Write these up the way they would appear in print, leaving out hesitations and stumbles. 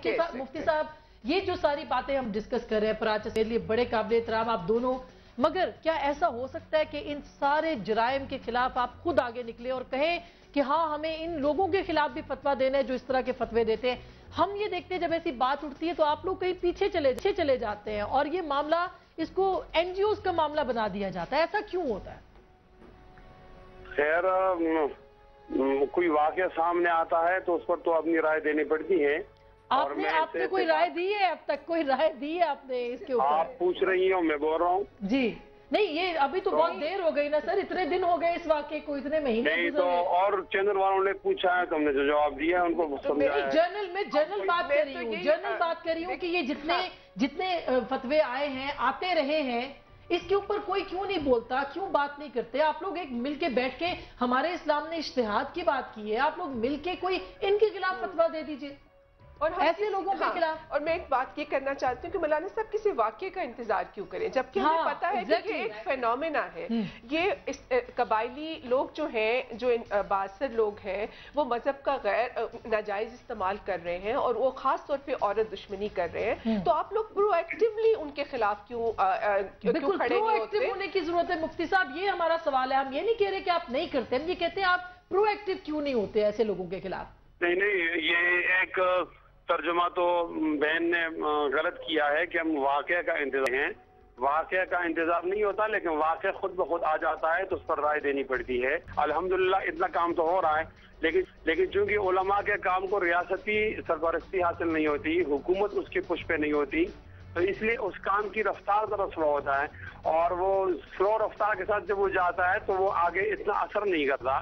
मुफ्ती साहब ये जो सारी बातें हम डिस्कस कर रहे हैं पराचस के लिए बड़े काबिल एहतराम आप दोनों, मगर क्या ऐसा हो सकता है कि इन सारे जराइम के खिलाफ आप खुद आगे निकले और कहें कि हाँ हमें इन लोगों के खिलाफ भी फतवा देना है जो इस तरह के फतवे देते हैं? हम ये देखते हैं जब ऐसी बात उठती है तो आप लोग कहीं पीछे चले जाते हैं और ये मामला इसको एनजीओ का मामला बना दिया जाता है, ऐसा क्यों होता है? खैर कोई वाकया सामने आता है तो उस पर तो अपनी राय देनी पड़ती है। आपने कोई राय दी है? अब तक कोई राय दी है आपने इसके ऊपर? आप पूछ रही हो, मैं बोल रहा हूँ जी। नहीं, ये अभी तो बहुत देर हो गई ना सर, इतने दिन हो गए इस वाकये को, इतने महीने नहीं तो और चैनल वालों ने पूछा है तो हमने जो जवाब दिया है उनको समझाया। जनरल बात कर रही हूँ कि ये जितने फतवे आए हैं आते रहे हैं इसके ऊपर कोई क्यों नहीं बोलता, क्यों बात नहीं करते? आप लोग एक मिलके बैठ के, हमारे इस्लाम ने इज्तिहाद की बात की है, आप लोग मिलके कोई इनके खिलाफ फतवा दे दीजिए और ऐसे लोगों के खिलाफ। और मैं एक बात ये करना चाहती हूँ कि मौलाना साहब किसी वाक्य का इंतजार क्यों करें जबकि हमें पता है कि ये एक फेनोमेना है। ये कबायली लोग जो हैं, जो बासर लोग हैं, वो मजहब का गैर नाजायज इस्तेमाल कर रहे हैं और वो खास तौर पे औरत दुश्मनी कर रहे हैं। तो आप लोग प्रोएक्टिवली उनके खिलाफ क्यों खड़े नहीं होते? होने की जरूरत है मुफ्ती साहब, ये हमारा सवाल है। हम ये नहीं कह रहे कि आप नहीं करते, हम ये कहते हैं आप प्रोएक्टिव क्यों नहीं होते ऐसे लोगों के खिलाफ? नहीं, ये एक तर्जुमा तो बहन ने गलत किया है कि हम वाकया का इंतजार हैं। वाकया का इंतजार नहीं होता, लेकिन वाकया खुद ब खुद आ जाता है तो उस पर राय देनी पड़ती है। अल्हम्दुलिल्लाह इतना काम तो हो रहा है, लेकिन चूंकि उलमा के काम को रियासती सरपरस्ती हासिल नहीं होती, हुकूमत उसके पुश पे नहीं होती, तो इसलिए उस काम की रफ्तार जरा स्लो होता है और वो स्लो रफ्तार के साथ जब वो जाता है तो वो आगे इतना असर नहीं करता।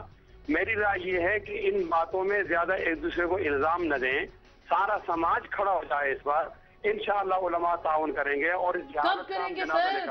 मेरी राय ये है कि इन बातों में ज्यादा एक दूसरे को इल्जाम न दें, सारा समाज खड़ा हो जाए इस बार, इंशाअल्लाह उलमा ताउन करेंगे। और कब करेंगे सर?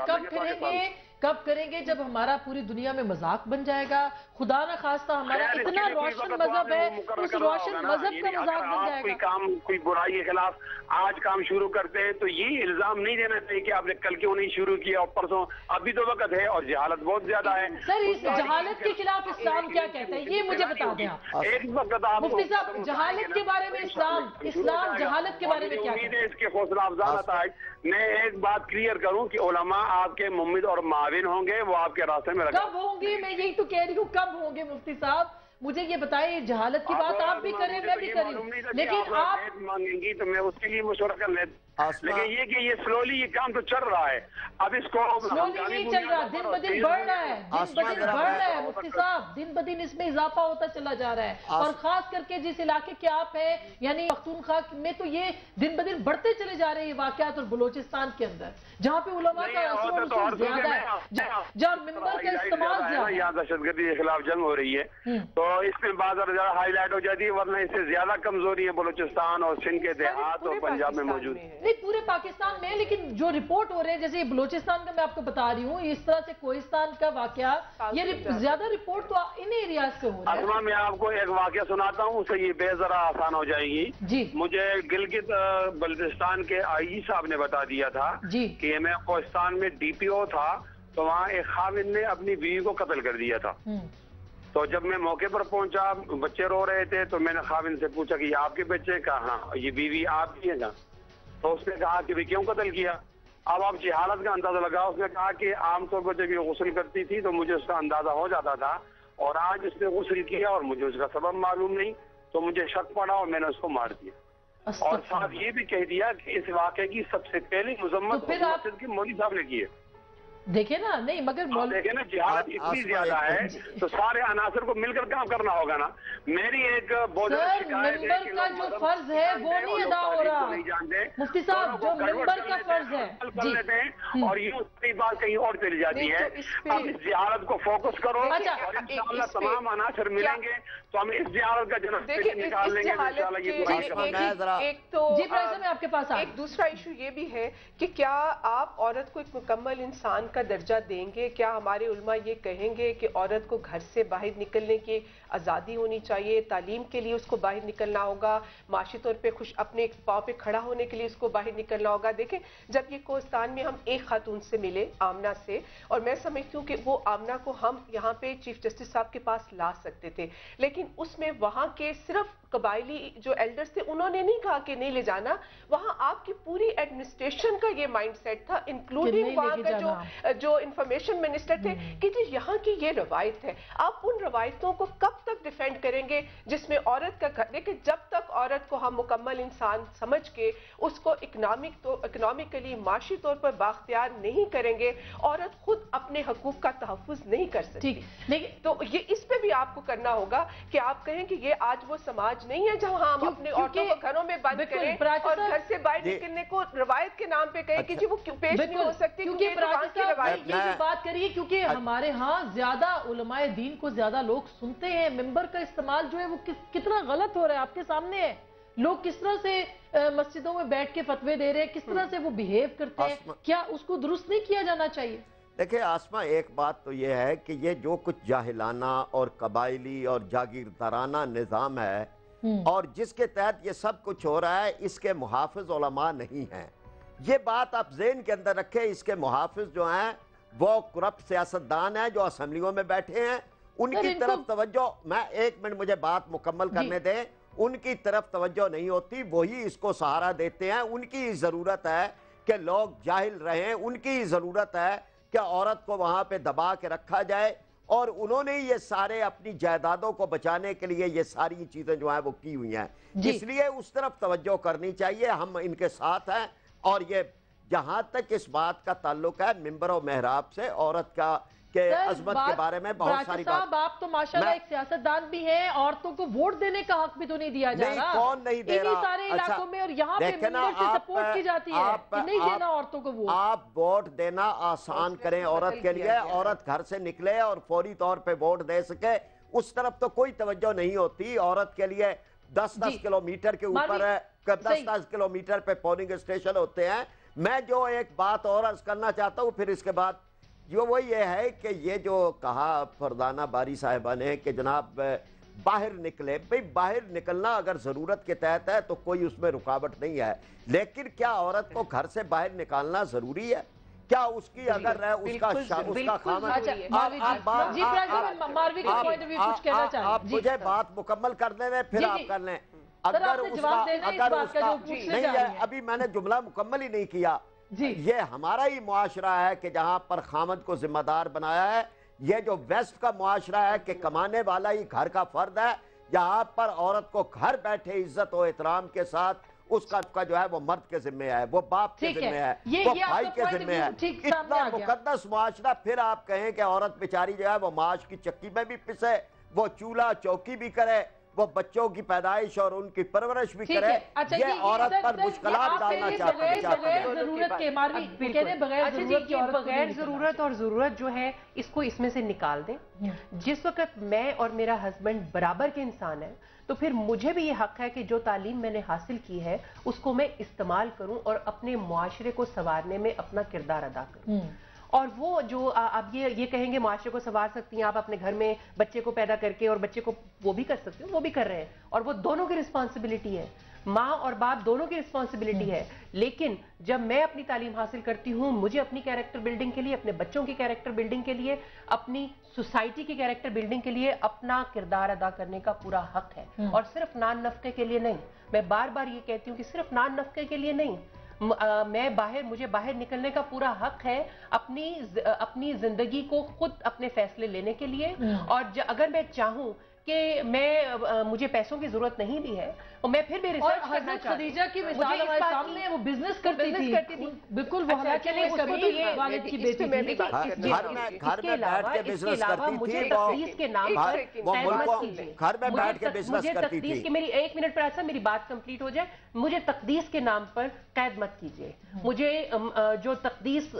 कब करेंगे? जब हमारा पूरी दुनिया में मजाक बन जाएगा। खुदा ना खास्ता हमारा इतना रोशन मजहब है, उस रोशन मजहब का मजाक बन जाएगा। कोई बुराई के खिलाफ आज काम शुरू करते हैं तो ये इल्जाम नहीं देना चाहिए कि आपने कल क्यों नहीं शुरू किया और परसों। अभी तो वक्त है और जहालत बहुत ज्यादा है। सर इस जहालत के खिलाफ इस्लाम क्या कहता है ये मुझे बता दें आप। एक वक्त मुफ्ती साहब, जहालत के बारे में इस्लाम जहालत के बारे में क्या कहता है? इसके हौसला अफजान आता है। मैं एक बात क्लियर करूं कि उलमा आपके मुम्मिद और माविन होंगे, वो आपके रास्ते में कब होंगे? मैं यही तो कह रही हूँ, कब होंगे? मुफ्ती साहब मुझे ये बताइए, जहालत की बात आप भी करें, मैं भी करूं, लेकिन आप मांगेंगी तो मैं उसके लिए मशवरा कर लेता। लेकिन ये कि ये स्लोली ये काम तो चल रहा है, अब इसको स्लोली नहीं चल रहा, दिन ब दिन बढ़ रहा है, दिन ब दिन बढ़ रहा है मुफ्ती साहब, दिन ब दिन इसमें इजाफा होता चला जा रहा है। और खास करके जिस इलाके के आप हैं यानी पख्तूनख्वा में तो ये दिन ब दिन बढ़ते चले जा रहे हैं वाकयात। और बलूचिस्तान के अंदर जहाँ पे उलमा का असर ज्यादा है, जहाँ मिंबर का इस्तेमाल ज्यादा है, यहाँ दहशतगर्दी के खिलाफ जंग हो रही है, तो इसमें बात ज्यादा हाईलाइट हो जाती है। वरना इससे ज्यादा कमजोरी है बलूचिस्तान और सिंध के देहात और पंजाब में मौजूद नहीं, पूरे पाकिस्तान में। लेकिन जो रिपोर्ट हो रहे हैं, जैसे बलूचिस्तान का मैं आपको बता रही हूँ, इस तरह से कोहिस्तान का वाकया, ये ज्यादा रिपोर्ट तो इन एरियाज से हो रहा है। मैं आपको एक वाकया सुनाता हूँ, उससे ये बेजरा आसान हो जाएगी जी। मुझे गिलगित बल्तिस्तान के आईजी साहब ने बता दिया था जी कि मैं कोहिस्तान में डीपीओ था, तो वहाँ एक खाविन ने अपनी बीवी को कत्ल कर दिया था। तो जब मैं मौके पर पहुंचा, बच्चे रो रहे थे, तो मैंने खाविन से पूछा कि ये आपके बच्चे? कहा हाँ। ये बीवी आपकी है? कहा। तो उसने कहा कि भाई क्यों कत्ल किया? अब आप जहालत का अंदाजा लगाओ। उसने कहा कि आमतौर पर जब ये गुस्ल करती थी तो मुझे उसका अंदाजा हो जाता था, और आज उसने गुस्ल किया और मुझे उसका सबब मालूम नहीं, तो मुझे शक पड़ा और मैंने उसको मार दिया। और साथ ये भी कह दिया कि इस वाक़े की सबसे पहली मुजम्मत मस्जिद के मौलवी साहब ने की है। देखे ना, नहीं मगर देखे ना, जिहाद इतनी ज्यादा है तो सारे अनासर को मिलकर काम करना होगा ना। मेरी एक बहुत मिंबर का जो फर्ज है वो नहीं अदा हो रहा। नहीं जानते मुफ्ती साहब, जो मिंबर का फर्ज है कर लेते हैं और यूं बात कहीं और चली जाती है। अब इस जिहाद को फोकस करो और इंशाअल्लाह तमाम अनासर मिलेंगे तो हम इस जिहाद का जन्म निकाल लेंगे। एक तो जी मैं आपके पास एक दूसरा इशू ये भी है कि क्या आप औरत को एक मुकम्मल इंसान का दर्जा देंगे? क्या हमारे उलमा ये कहेंगे कि औरत को घर से बाहर निकलने की आज़ादी होनी चाहिए, तालीम के लिए उसको बाहर निकलना होगा, माशी तौर पे खुश अपने पाँव पे खड़ा होने के लिए उसको बाहर निकलना होगा? देखें, जब ये कोस्तान में हम एक खातून से मिले, आमना से, और मैं समझती हूँ कि वो आमना को हम यहाँ पे चीफ जस्टिस साहब के पास ला सकते थे, लेकिन उसमें वहाँ के सिर्फ कबायली जो एल्डर्स थे उन्होंने नहीं कहा कि नहीं ले जाना, वहाँ आपकी पूरी एडमिनिस्ट्रेशन का ये माइंडसेट था, इंक्लूडिंग वहाँ का जो इंफॉर्मेशन मिनिस्टर थे, कि जी यहाँ की ये रवायत है। आप उन रवायतों को कब तक डिफेंड करेंगे जिसमें औरत का घर, देखिए जब तक औरत को हम मुकम्मल इंसान समझ के उसको इकोनॉमिकली माशी तौर पर बाख्तियार नहीं करेंगे, औरत खुद अपने हकूक का तहफ़्फ़ुज़ नहीं कर सकती। लेकिन तो ये इस पे भी आपको करना होगा कि आप कहें कि ये आज वो समाज नहीं है जहां हम अपने औरतों को घरों में बंद करें और घर से बाहर निकलने को रवायत के नाम पे कहें कि जी वो क्यों पेश नहीं हो सकती, क्योंकि ये जो बात करिए, क्योंकि हमारे यहाँ ज्यादा उलमाए दीन को ज्यादा लोग सुनते हैं, मिंबर का इस्तेमाल जो है वो कितना गलत हो रहा है आपके सामने है। लोग किस तरह से मस्जिदों में बैठ के फतवे दे रहे हैं, किस तरह से वो बिहेव करते हैं, क्या उसको दुरुस्त नहीं किया जाना चाहिए? देखिए आसमा, एक बात तो ये है कि ये जो कुछ जाहिलाना और कबायली और जागीरदाराना निज़ाम है और जिसके तहत ये सब कुछ हो रहा है, इसके मुहाफिज उलमा नहीं हैं। ये बात आप ज़हन के अंदर रखें। इसके मुहाफिज जो हैं वो करप्ट सियासतदान हैं जो असम्बलियों में बैठे हैं। उनकी तरफ तवज्जो, मैं एक मिनट मुझे बात मुकम्मल करने दें, उनकी तरफ तवज्जो नहीं होती, वही इसको सहारा देते हैं। उनकी ज़रूरत है कि लोग जाहिल रहें, उनकी ज़रूरत है कि औरत को वहाँ पे दबा के रखा जाए, और उन्होंने ये सारे अपनी जायदादों को बचाने के लिए ये सारी चीजें जो हैं वो की हुई हैं, इसलिए उस तरफ तवज्जो करनी चाहिए। हम इनके साथ हैं। और ये जहां तक इस बात का ताल्लुक है मिंबर और मेहराब से औरत का के अजमत के बारे में बहुत सारी बात। आप तो माशाल्लाह एक सियासतदान भी हैं, औरतों को वोट देने का हक भी तो नहीं दिया जा रहा। कौन नहीं दे रहा? सारे इलाकों में, और यहाँ पे मिंबर से सपोर्ट की जाती है कि नहीं देना औरतों को वोट। आप वोट देना आसान करें औरत के लिए, औरत घर से निकले और फौरी तौर पे वोट दे सके, उस तरफ तो कोई तवज्जो नहीं होती। औरत के लिए 10-10 किलोमीटर के ऊपर है, 10-10 किलोमीटर पे पोलिंग स्टेशन होते हैं। मैं जो एक बात और अर्ज करना चाहता हूँ फिर इसके बाद, जो वो ये है कि ये जो कहा फरदाना बारी साहिबा ने कि जनाब बाहर निकले, भाई बाहर निकलना अगर ज़रूरत के तहत है तो कोई उसमें रुकावट नहीं है, लेकिन क्या औरत को घर से बाहर निकालना ज़रूरी है? क्या उसकी अगर है उसका खामन? आप मुझे बात मुकम्मल कर लें फिर आप कर लें। अगर उसका नहीं है, अभी मैंने जुमला मुकम्मल ही नहीं किया। ये हमारा ही मुआशरा है कि जहां पर खामद को जिम्मेदार बनाया है। ये जो वेस्ट का मुआशरा है कि कमाने वाला ही घर का फर्द है, जहां पर औरत को घर बैठे इज्जत और एहतराम के साथ उसका जो है वो मर्द के जिम्मे है, वो बाप के जिम्मे है, वो भाई के जिम्मे है। इतना मुकद्दस मुआशरा, फिर आप कहें कि औरत बेचारी जो है वो माश की चक्की में भी पिसे, वो चूल्हा चौकी भी करे, वो बच्चों की पैदाइश और उनकी परवरिश भी करे। ये औरत पर मुश्किलात डालना चाहते हैं। बगैर जरूरत और जरूरत जो है इसको इसमें से निकाल दें। जिस वक्त मैं और मेरा हस्बैंड बराबर के इंसान है तो फिर मुझे भी ये हक है कि जो तालीम मैंने हासिल की है उसको मैं इस्तेमाल करूं और अपने मुआशरे को संवारने में अपना किरदार अदा करूं। और वो जो आप ये कहेंगे मुआशरे को संवार सकती हैं आप अपने घर में बच्चे को पैदा करके, और बच्चे को वो भी कर सकते हो, वो भी कर रहे हैं, और वो दोनों की रिस्पॉन्सिबिलिटी है, माँ और बाप दोनों की रिस्पॉन्सिबिलिटी है। लेकिन जब मैं अपनी तालीम हासिल करती हूँ, मुझे अपनी कैरेक्टर बिल्डिंग के लिए, अपने बच्चों की कैरेक्टर बिल्डिंग के लिए, अपनी सोसाइटी की कैरेक्टर बिल्डिंग के लिए अपना किरदार अदा करने का पूरा हक है, और सिर्फ नान नफके के लिए नहीं। मैं बार बार ये कहती हूँ कि सिर्फ नान नफके के लिए नहीं, मुझे बाहर निकलने का पूरा हक है अपनी जिंदगी को खुद अपने फैसले लेने के लिए। और अगर मैं चाहूं कि मुझे पैसों की जरूरत नहीं भी है और मैं फिर भी रिसर्च करना चाहती हूं। खदीजा की मिसाल हमारे सामने, वो बिजनेस करती थी बिल्कुल, वो हालांकि वालिद की बेटी थी, घर में बैठ के बिजनेस करती मुझे तकदीस के नाम पर घर में बैठ के बिजनेस करती थी। मेरी 1 मिनट पर ऐसा मेरी बात कंप्लीट हो जाए, मुझे तकदीस के नाम पर कैद मत कीजिए। मुझे जो तकदीस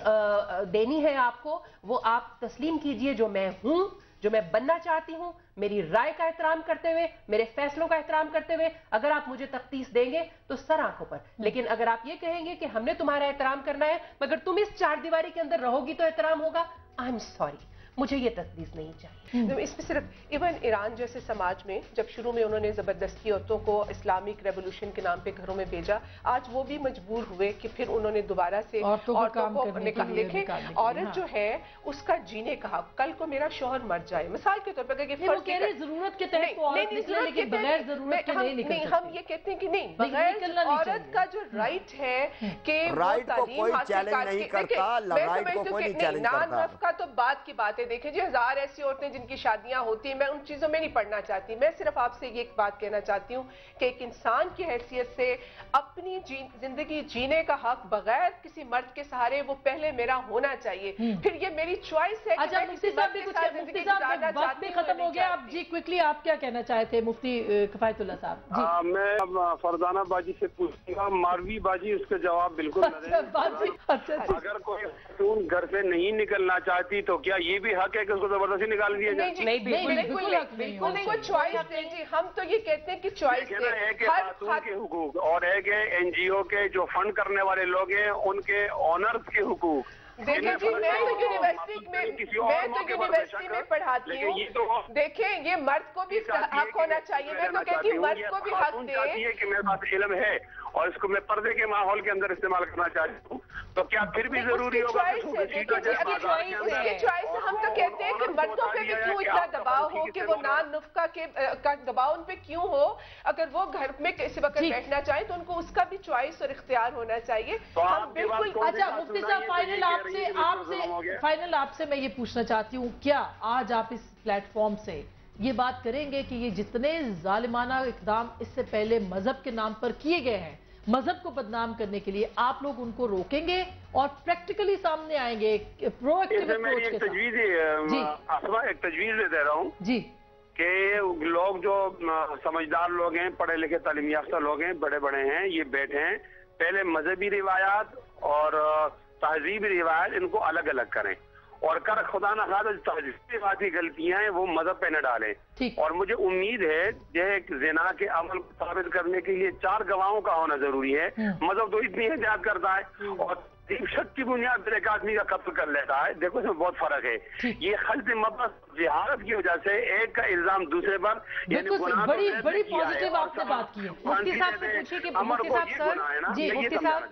देनी है आपको वो आप तस्लीम कीजिए, जो मैं हूं, जो मैं बनना चाहती हूँ, میری رائے کا احترام کرتے ہوئے, میرے فیصلوں کا احترام کرتے ہوئے. اگر آپ مجھے تفتیش دیں گے تو سر آنکھوں پر, لیکن اگر آپ یہ کہیں گے کہ ہم نے تمہارا احترام کرنا ہے مگر تم اس چار دیواری کے اندر رہو گی تو احترام ہوگا, آئی ایم سوری, مجھے یہ تجویز نہیں چاہیے. اس میں صرف ایون ایران جیسے سماج میں جب شروع میں انہوں نے زبردستی عورتوں کو اسلامک ریولوشن کے نام پہ گھروں میں بھیجا, آج وہ بھی مجبور ہوئے کہ پھر انہوں نے دوبارہ سے عورتوں کو لکھے. عورت جو ہے اس کا جینے کا حق, کل کو میرا شوہر مر جائے مثال کے طور پر, ضرورت کے تحت ہم یہ کہتے ہیں کہ نہیں, بغیر عورت کا جو رائٹ ہے کہ نان وقف کا تو بات کی بات ہے. دیکھیں جی, ہزار ایسی عورتیں جن کی شادیاں ہوتی ہیں, میں ان چیزوں میں نہیں پڑھنا چاہتی. میں صرف آپ سے یہ ایک بات کہنا چاہتی ہوں کہ ایک انسان کی حیثیت سے اپنی زندگی جینے کا حق بغیر کسی مرد کے سہارے وہ پہلے میرا ہونا چاہیے, پھر یہ میری چوائس ہے. اچھا مفتی صاحب وقت بھی ختم ہو گیا, آپ جی کوئکلی آپ کیا کہنا چاہتے ہیں مفتی کفایت اللہ صاحب؟ میں فرزانہ باجی سے پوچھوں گا, ماروی باجی اس کا جواب بالکل اگر کوئی خاتون گھر سے نہیں نکلنا چاہتی تو کیا یہ بھی حق ہے کہ اس کو زبردستی نکال دیا جائے؟ بالکل چوائس دیں جی, ہم تو یہ کہتے ہیں کہ چوائس ہے کہ خاتون کے حقوق اور ہے کہ این جی او کے جو فنڈ کرنے والے لوگ ہیں ان کے آنرز کے حقوق. دیکھیں جی, میں تو یونیورسٹی میں پڑھاتی ہوں, دیکھیں یہ مرد کو بھی حق ہونا چاہیے. میں تو کہتی ہوں مرد کو بھی حق دیں کہ میرے پاس علم ہے اور اس کو میں پردے کے ماحول کے اندر استعمال کرنا چاہتی ہوں, تو کیا پھر بھی ضروری ہوگا؟ ہم تو کہتے ہیں کہ مردوں پہ بھی کیوں اتنا دباؤ ہو کہ وہ نان نفقہ کا دباؤ ان پہ کیوں ہو؟ اگر وہ گھر میں کسی وقت بیٹھنا چاہیں تو ان کو اس کا بھی چوائس اور اختیار ہونا چاہیے. اچھا مفتی صاحب, فائنل آپ سے میں یہ پوچھنا چاہتی ہوں, کیا آج آپ اس پلیٹ فارم سے یہ بات کریں گے کہ یہ جتنے ظالمانہ اقدام اس سے پہلے مذہب کے نام پر کیے گئے ہیں, مذہب کو بدنام کرنے کے لیے, آپ لوگ ان کو روکیں گے اور پریکٹیکلی سامنے آئیں گے پرو ایکٹیو اپروچ کے ساتھ؟ ایک تجویز دے رہا ہوں جی, کہ لوگ جو سمجھدار لوگ ہیں, پڑھے لکھے تعلیم یافتہ لوگ ہیں, بڑے بڑے ہیں, یہ بیٹھے ہیں, پہلے مذہبی روایات اور تہذیبی روایات ان کو الگ الگ کریں, اور کر خدا نہ خواستہ تہذیبی روایتی غلطیاں ہیں وہ مذہب پہ نہ ڈالیں. اور مجھے امید ہے کہ زنا کے عمل کو ثابت کرنے کے لیے 4 گواہوں کا ہونا ضروری ہے. مذہب تو اتنی احتیاط کرتا ہے اور شک کی بنیاد پر ایک آدمی کا قتل کر لیتا ہے. دیکھو اس میں بہت فرق ہے. یہ خلط مبحث جہالت کی وجہ سے ایک کا الزام دوسرے پر, بڑی پازیٹیو آپ نے بات کی ہے. مفتی صاحب سے پوچھیے کہ مفتی صاحب سر, جی مفتی صاحب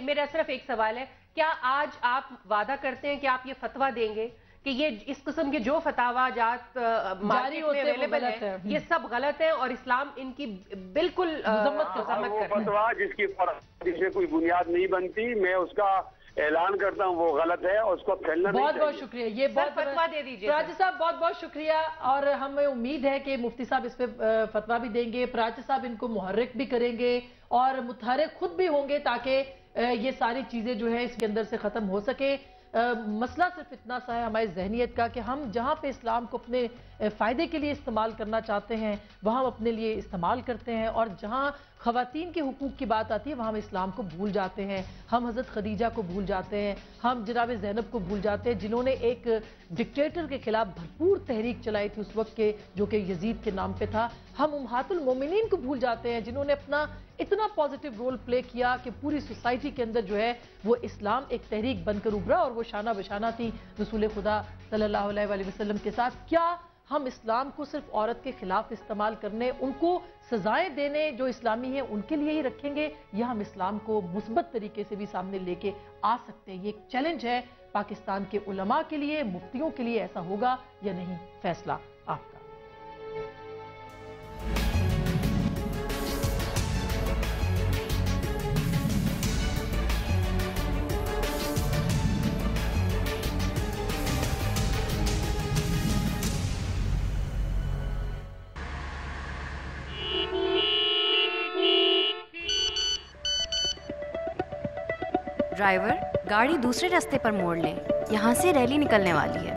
میرا صرف ایک سوال ہے, کیا آج آپ وعدہ کرتے ہیں کہ آپ یہ فتویٰ دیں گے کہ یہ اس قسم کے جو فتاوا جات مارکیٹ میں اویلیبل ہیں یہ سب غلط ہیں اور اسلام ان کی بالکل مذمت کرتا ہے؟ وہ فتوا جس میں کوئی بنیاد نہیں بنتی, میں اس کا اعلان کرتا ہوں وہ غلط ہے اور اس کو پھیلنا نہیں چاہیے. بہت شکریہ, یہ بہت فتوا دے دیجیے پراچہ صاحب, بہت شکریہ. اور ہمیں امید ہے کہ مفتی صاحب اس پہ فتوا بھی دیں گے, پراچہ صاحب ان کو محرک بھی کریں گے اور متحرک خود بھی ہوں گے تاکہ یہ ساری چیزیں جو ہے اس کے اندر سے ختم ہو سکے. مسئلہ صرف اتنا سا ہے ہماری ذہنیت کا کہ ہم جہاں پہ اسلام کو اپنے فائدے کے لیے استعمال کرنا چاہتے ہیں وہاں ہم اپنے لیے استعمال کرتے ہیں, اور جہاں خواتین کے حقوق کی بات آتی ہے وہاں ہم اسلام کو بھول جاتے ہیں. ہم حضرت خدیجہ کو بھول جاتے ہیں, ہم جناب زینب کو بھول جاتے ہیں جنہوں نے ایک ڈکٹیٹر کے خلاف بھرپور تحریک چلائی تھی اس وقت کے, جو کہ یزید کے نام پہ تھا. ہم امہات المومنین کو بھول جاتے ہیں جنہوں نے اپنا اتنا پازیٹیو رول پلے کیا کہ پوری سوسائٹی کے اندر جو ہے وہ اسلام ایک تحریک بن کر ابھرا اور وہ شانہ بشانہ تھی رسول خدا صلی اللہ علیہ وآلہ وسلم کے ساتھ. کیا ہم اسلام کو صرف عورت کے خلاف استعمال کرنے, ان کو سزائیں دینے جو اسلامی ہیں ان کے لیے ہی رکھیں گے, یا ہم اسلام کو مثبت طریقے سے بھی سامنے لے کے آ سکتے ہیں؟ یہ ایک چیلنج ہے پاکستان کے علماء کے لیے, مفتیوں کے لیے. ایسا ہوگا یا نہیں, فیصلہ آپ کا. ڈرائیور, گاڑی دوسرے راستے پر موڑ لیں, یہاں سے ریلی نکلنے والی ہے.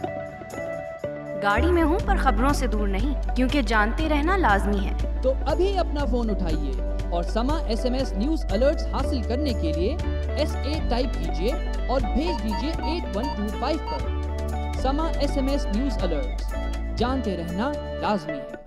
گاڑی میں ہوں پر خبروں سے دور نہیں, کیونکہ جانتے رہنا لازمی ہے. تو ابھی اپنا فون اٹھائیے اور سما SMS نیوز الرٹس حاصل کرنے کے لیے SA ٹائپ کیجئے اور بھیج دیجئے 8125 پر. سما SMS نیوز الرٹس, जानते रहना लाजमी है।